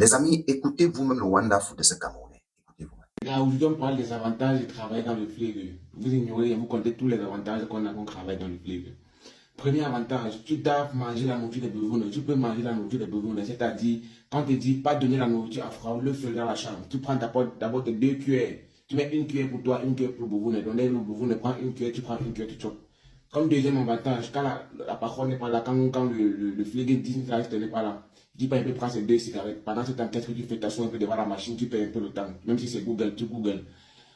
Les amis, écoutez vous-même le wonderful de ce Camerounais. Écoutez vous-même. Là, aujourd'hui, on parle des avantages de travailler dans le flavor. Vous ignorez et vous comptez tous les avantages qu'on a quand on travaille dans le flavor. Premier avantage, tu dois manger la nourriture des besoins. Tu peux manger la nourriture des besoins. C'est-à-dire, quand on te dit pas donner la nourriture à froid, le feu dans la chambre, tu prends d'abord tes 2 cuillères. Tu mets une cuillère pour toi, une cuillère pour le besoin. Donc, le besoin prend une cuillère, tu prends une cuillère, tu chopes. Comme deuxième avantage, quand la parole n'est pas là, quand le flégué dit que n'est pas là, dis pas, il peut prendre ses 2 cigarettes. Pendant ce temps, qu'est-ce que tu fais? T'assois un peu devant la machine, tu perds un peu le temps. Même si c'est Google, tu Google.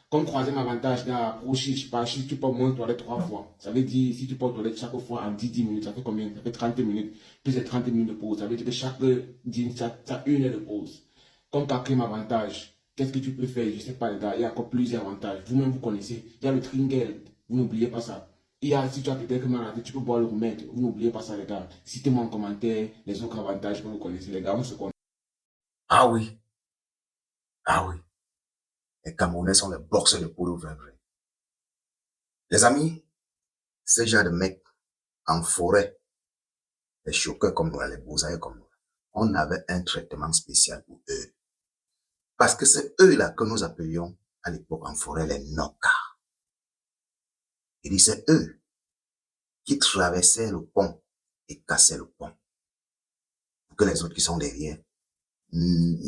Comme troisième avantage, tu peux moins toilette 3 fois. Ça veut dire, si tu peux toilette chaque fois en 10 minutes, ça fait combien? Ça fait 30 minutes. Plus de 30 minutes de pause. Ça veut dire que chaque 10, ça a 1 heure de pause. Comme quatrième avantage, qu'est-ce que tu peux faire? Je ne sais pas, les gars, il y a encore plusieurs avantages. Vous-même, vous connaissez. Il y a le Tringel. Vous n'oubliez pas ça. Il y a, si tu as peut-être maladie, tu peux boire le remède. Vous n'oubliez pas ça, les gars. Citez-moi en commentaire les autres avantages que vous connaissez, les gars. On se connaît. Ah oui, ah oui. Les Camerounais sont les boxeurs de polo vrai. Les amis, ce genre de mecs en forêt, les choqueurs comme nous, les bousailles comme nous, on avait un traitement spécial pour eux. Parce que c'est eux-là que nous appelions à l'époque en forêt les Noka. Il dit c'est eux qui traversaient le pont et cassaient le pont. Pour que les autres qui sont derrière,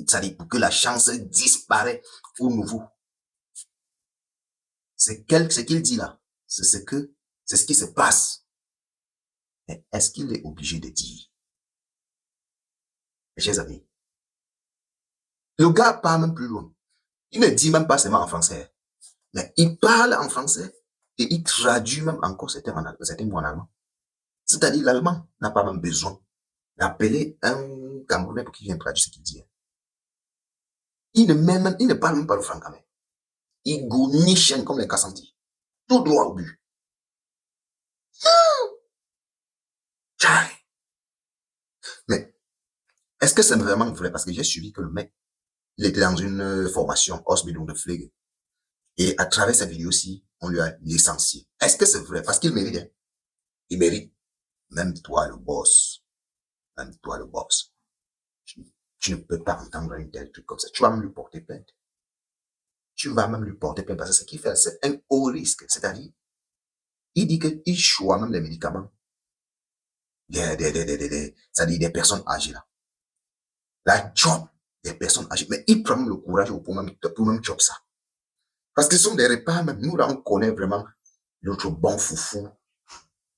ça dit pour que la chance disparaît au nouveau. C'est ce qu'il dit là. C'est ce qui se passe. Mais est-ce qu'il est obligé de dire? Mes chers amis, le gars part même plus loin. Il ne dit même pas seulement en français, mais il parle en français et il traduit même encore certains mots en allemand. C'est-à-dire l'allemand n'a pas même besoin d'appeler un Camerounais pour qu'il vienne traduire ce qu'il dit. Il ne parle même pas le franc-camé. Il gournichenne comme les Kassanti. Tout droit au but. Mais est-ce que c'est vraiment vrai? Parce que j'ai suivi que le mec, il était dans une formation Osbidon de Flegge. Et à travers sa vidéo-ci, on lui a licencié. Est-ce que c'est vrai? Parce qu'il mérite. Hein? Il mérite. Même toi, le boss. Même toi, le boss. Tu ne peux pas entendre un tel truc comme ça. Tu vas même lui porter plainte. Tu vas même lui porter plainte parce que ce qu'il fait, c'est un haut risque. C'est-à-dire, il dit qu'il choisit même les médicaments. C'est-à-dire des personnes âgées là. La job des personnes âgées. Mais il prend même le courage pour même job ça. Parce que ce sont des repas, même nous là, on connaît vraiment notre bon foufou,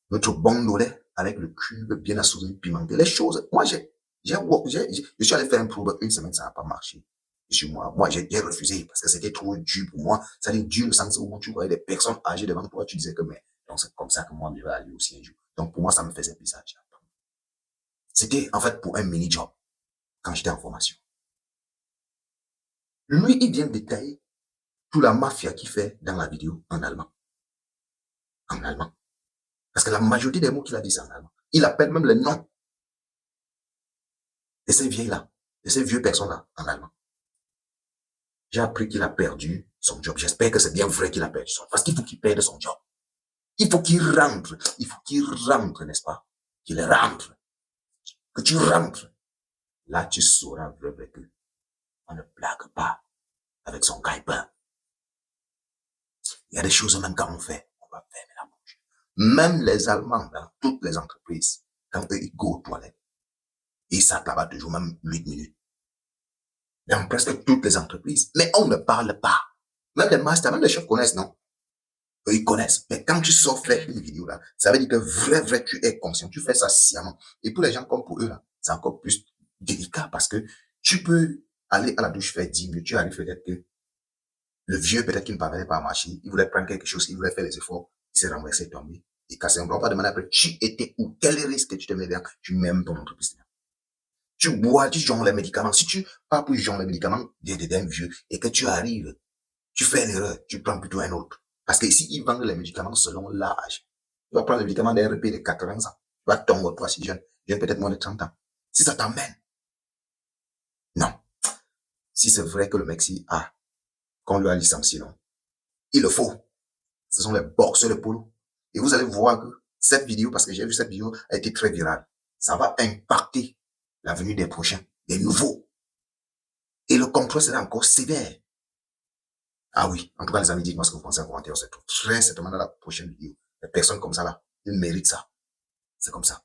notre bon nolet avec le cube bien assaisonné, pimenté. Les choses, moi, je suis allé faire un probe 1 semaine, ça n'a pas marché. Chez moi, j'ai refusé parce que c'était trop dur pour moi. Ça allait dur le sens où tu voyais des personnes âgées devant toi, tu disais que, mais, donc c'est comme ça que moi, je vais aller aussi un jour. Donc pour moi, ça me faisait bizarre. C'était en fait pour un mini-job quand j'étais en formation. Lui, il vient détailler toute la mafia qu'il fait dans la vidéo en allemand. En allemand. Parce que la majorité des mots qu'il a dit, c'est en allemand. Il appelle même les noms de ces vieilles-là, de ces vieux personnes-là en allemand. J'ai appris qu'il a perdu son job. J'espère que c'est bien vrai qu'il a perdu son job. Parce qu'il faut qu'il perde son job. Il faut qu'il rentre. Il faut qu'il rentre, n'est-ce pas? Qu'il rentre. Que tu rentres. Là, tu sauras vraiment que on ne blague pas avec son gagne-pain. Il y a des choses même quand on fait, on va fermer la bouche. Même les Allemands, dans toutes les entreprises, quand eux, ils go aux toilettes, ils s'attendent là-bas toujours même 8 minutes. Dans presque toutes les entreprises. Mais on ne parle pas. Même les masters, même les chefs connaissent, non? Eux, ils connaissent. Mais quand tu sors faire une vidéo là, ça veut dire que vrai, tu es conscient. Tu fais ça sciemment. Et pour les gens comme pour eux là, c'est encore plus délicat parce que tu peux aller à la douche faire 10 minutes. Tu arrives peut-être que le vieux, peut-être qu'il ne parvenait pas à marcher. Il voulait prendre quelque chose. Il voulait faire les efforts. Il s'est renversé, tombé. Il cassé un bras. On va demander après, tu étais où? Quel risque tu te mets dedans? Tu m'aimes ton entreprise. Tu bois, tu jonges les médicaments. Si tu pars pour jonges les médicaments d'un vieux et que tu arrives, tu fais l'erreur, tu prends plutôt un autre. Parce que ici, ils vendent les médicaments selon l'âge. Tu vas prendre le médicament d'un RP de 80 ans. Tu vas tomber, toi, si jeune peut-être moins de 30 ans. Si ça t'emmène. Non. Si c'est vrai que le mec, si qu'on lui a licencié, non. Il le faut. Ce sont les boxeurs de polo. Et vous allez voir que cette vidéo, parce que j'ai vu cette vidéo, a été très virale. Ça va impacter l'avenir des prochains, des nouveaux. contrôle sera encore sévère. Ah oui, en tout cas, les amis, dites-moi ce que vous pensez en commentaire. On se retrouve très certainement dans la prochaine vidéo. Les personnes comme ça, là, ils méritent ça. C'est comme ça.